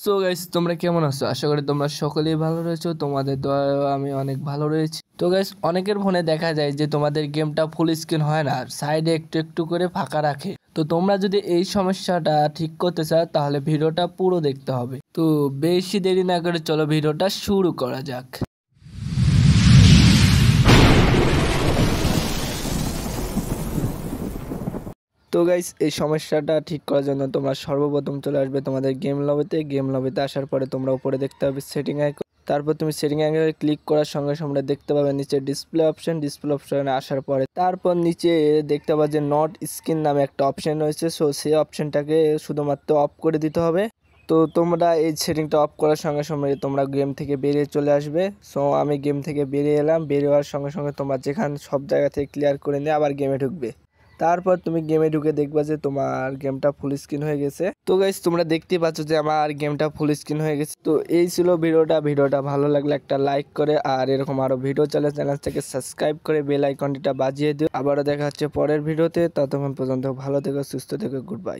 So guys, তোমরা কেমন আছো? আশা করি তোমরা সকলেই ভালো রয়েছো। তোমাদের দয়ায় আমি অনেক ভালো রয়েছি। তো গাইস, অনেকের ফোনে দেখা যায় যে তোমাদের গেমটা ফুল স্ক্রিন হয় না, সাইডে একটু একটু করে ফাঁকা রাখে। তো তোমরা যদি এই সমস্যাটা ঠিক করতে চাও তাহলে ভিডিওটা পুরো দেখতে হবে। তো বেশি দেরি না করে চলো ভিডিওটা শুরু করা যাক। তো গাইস, এই সমস্যাটা ঠিক করার জন্য তোমরা সর্বপ্রথম চলে আসবে তোমাদের গেম লবিতে আসার পরে তোমরা উপরে দেখতে পাবে সেটিং আইকন। তারপর তুমি সেটিং আইকনে ক্লিক করার সঙ্গে সঙ্গে দেখতে পাবে নিচে ডিসপ্লে অপশনে আসার পরে তারপর নিচে দেখতে পাবে যে নট স্ক্রিন নামে একটা অপশন রয়েছে। সো সেই অপশনটাকে শুধুমাত্র অফ করে দিতে হবে। তো তোমরা এই সেটিংটা অফ করার সঙ্গে সঙ্গে তোমরা গেম থেকে বেরিয়ে চলে আসবে। সো আমি গেম থেকে বেরিয়ে এলাম। বেরিয়ে হওয়ার সঙ্গে সঙ্গে তোমরা যেখানে সব জায়গা থেকে ক্লিয়ার করে নিয়ে আবার গেমে ঢুকবে। তারপর তুমি গেমে ঢুকে দেখবা যে তোমার গেমটা ফুল স্ক্রিন হয়ে গেছে। তো গাইস, তোমরা দেখতেই পাচ্ছ যে আমার গেমটা ফুল স্ক্রিন হয়ে গেছে। তো এই ছিল ভিডিওটা ভালো লাগলে একটা লাইক করে আর এরকম আরো ভিডিও চ্যানেলটাকে সাবস্ক্রাইব করে বেল আইকনটা বাজিয়ে দিও। আবারও দেখা হচ্ছে পরের ভিডিওতে। ততক্ষণ পর্যন্ত ভালো থেকো, সুস্থ থেকো, গুড বাই।